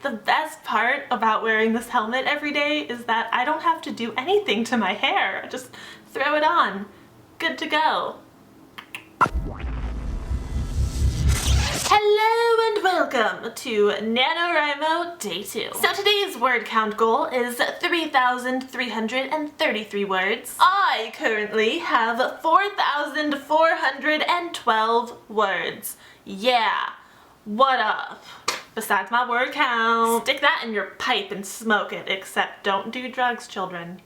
The best part about wearing this helmet every day is that I don't have to do anything to my hair. I just throw it on. Good to go. Hello and welcome to Nanowrimo Day 2. So today's word count goal is 3,333 words. I currently have 4,412 words. Yeah, what up? Besides my word count. Stick that in your pipe and smoke it, except don't do drugs, children.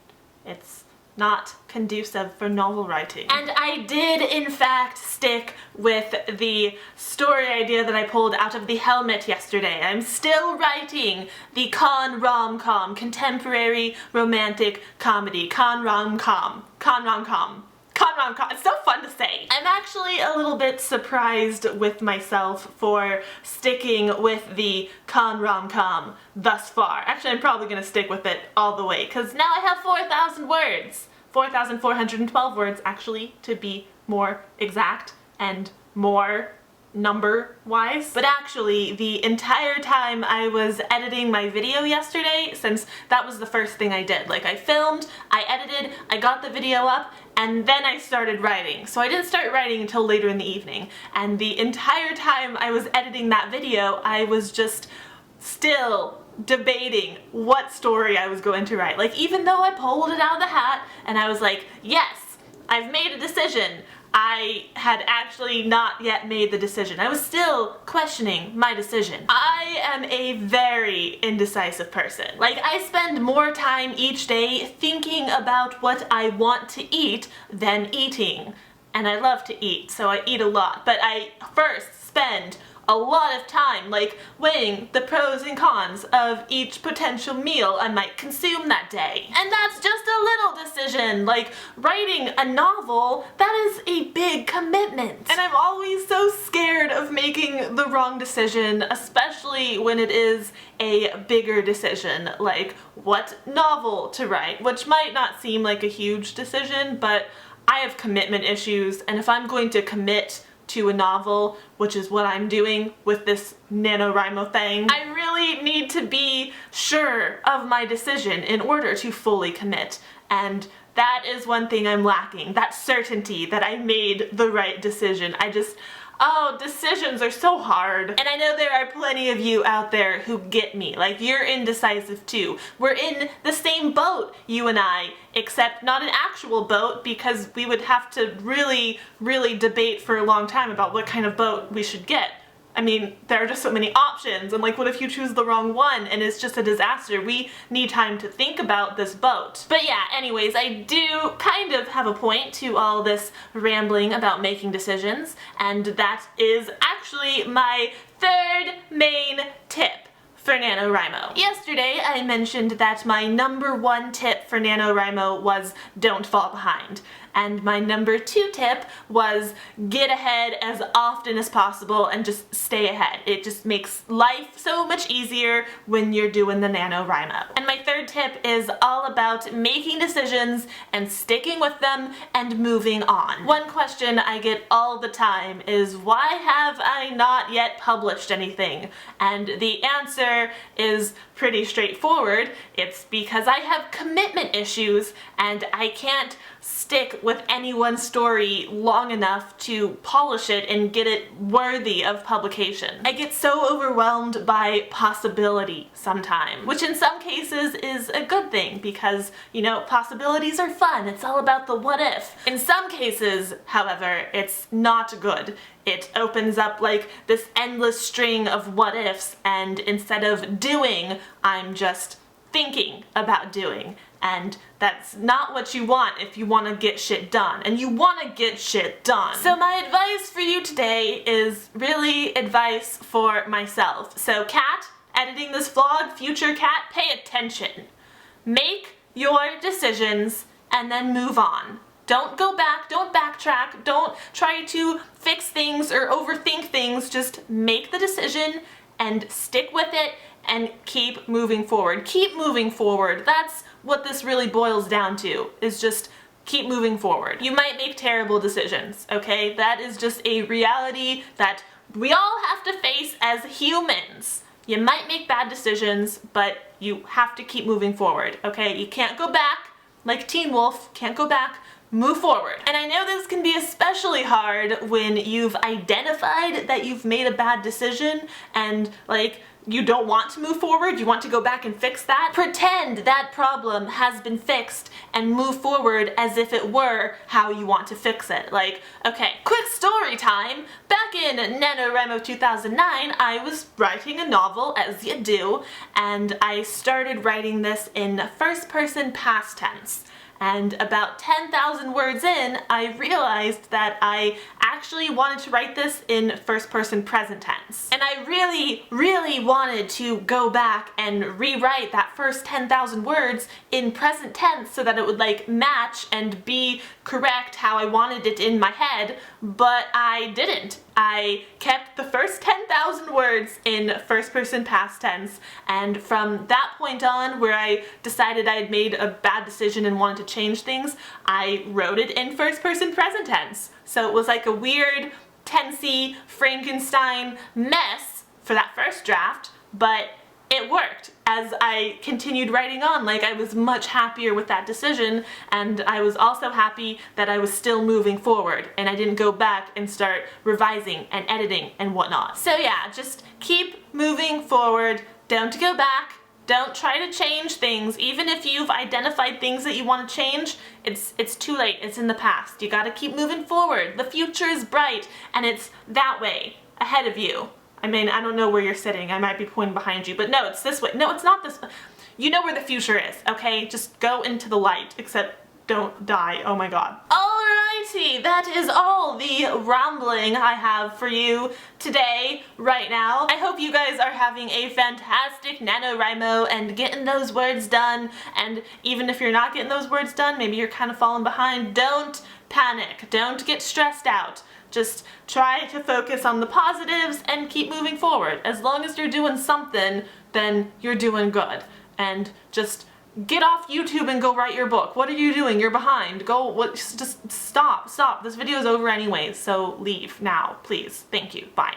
It's not conducive for novel writing. And I did, in fact, stick with the story idea that I pulled out of the helmet yesterday. I'm still writing the con rom-com, contemporary romantic comedy. Con rom-com. Con rom-com. Con rom-com. It's so fun to say. I'm actually a little bit surprised with myself for sticking with the con rom-com thus far. Actually, I'm probably gonna stick with it all the way, because now I have 4,000 words. 4,412 words, actually, to be more exact and more number-wise. But actually, the entire time I was editing my video yesterday, since that was the first thing I did. Like, I filmed, I edited, I got the video up, and then I started writing. So I didn't start writing until later in the evening. And the entire time I was editing that video, I was just still debating what story I was going to write. Like, even though I pulled it out of the hat and I was like, yes, I've made a decision, I had actually not yet made the decision. I was still questioning my decision. I am a very indecisive person. Like, I spend more time each day thinking about what I want to eat than eating. And I love to eat, so I eat a lot. But I first spend a lot of time, like, weighing the pros and cons of each potential meal I might consume that day. And that's just a little decision. Like, writing a novel, that is a big commitment. And I'm always so scared of making the wrong decision, especially when it is a bigger decision, like what novel to write, which might not seem like a huge decision, but I have commitment issues, and if I'm going to commit to a novel, which is what I'm doing with this Nanowrimo thing, I really need to be sure of my decision in order to fully commit. And that is one thing I'm lacking, that certainty that I made the right decision. Oh, decisions are so hard. And I know there are plenty of you out there who get me. Like, you're indecisive too. We're in the same boat, you and I, except not an actual boat, because we would have to really, really debate for a long time about what kind of boat we should get. I mean, there are just so many options, and like, what if you choose the wrong one and it's just a disaster? We need time to think about this boat. But yeah, anyways, I do kind of have a point to all this rambling about making decisions, and that is actually my third main tip for Nanowrimo. Yesterday I mentioned that my #1 tip for Nanowrimo was don't fall behind. And my #2 tip was get ahead as often as possible and just stay ahead. It just makes life so much easier when you're doing the Nanowrimo. And my third tip is all about making decisions and sticking with them and moving on. One question I get all the time is, why have I not yet published anything? And the answer is pretty straightforward. It's because I have commitment issues and I can't stick with any one story long enough to polish it and get it worthy of publication. I get so overwhelmed by possibility sometimes, which in some cases is a good thing because, you know, possibilities are fun. It's all about the what if. In some cases, however, it's not good. It opens up like this endless string of what ifs, and instead of doing, I'm just thinking about doing. And that's not what you want if you want to get shit done. And you want to get shit done. So my advice for you today is really advice for myself. So Kat, editing this vlog, future Kat, pay attention. Make your decisions and then move on. Don't go back, don't backtrack, don't try to fix things or overthink things. Just make the decision and stick with it and keep moving forward. Keep moving forward. That's what this really boils down to, is just keep moving forward. You might make terrible decisions, okay? That is just a reality that we all have to face as humans. You might make bad decisions, but you have to keep moving forward, okay? You can't go back, like Teen Wolf, can't go back, move forward. And I know this can be especially hard when you've identified that you've made a bad decision and like you don't want to move forward, you want to go back and fix that. Pretend that problem has been fixed and move forward as if it were how you want to fix it. Like, okay, quick story time. Back in Nanowrimo 2009, I was writing a novel, as you do, and I started writing this in first person past tense. And about 10,000 words in, I realized that I actually wanted to write this in first person present tense. And I really, really wanted to go back and rewrite that first 10,000 words in present tense so that it would like match and be correct how I wanted it in my head, but I didn't. I kept the first 10,000 words in first person past tense, and from that point on, where I decided I had made a bad decision and wanted to change things, I wrote it in first person present tense. So it was like a weird, tensey Frankenstein mess for that first draft, but it worked. As I continued writing on, like I was much happier with that decision, and I was also happy that I was still moving forward and I didn't go back and start revising and editing and whatnot. So yeah, just keep moving forward, don't go back, don't try to change things. Even if you've identified things that you want to change, it's too late, it's in the past. You gotta keep moving forward. The future is bright and it's that way, ahead of you. I mean, I don't know where you're sitting. I might be pointing behind you, but no, it's this way. No, it's not this way. You know where the future is, okay? Just go into the light, except don't die. Oh my god. Alrighty, that is all the rambling I have for you today, right now. I hope you guys are having a fantastic NaNoWriMo and getting those words done. And even if you're not getting those words done, maybe you're kind of falling behind, don't panic. Don't get stressed out. Just try to focus on the positives and keep moving forward. As long as you're doing something, then you're doing good. And just get off YouTube and go write your book. What are you doing? You're behind. Just stop. This video is over anyways, so leave now, please. Thank you. Bye.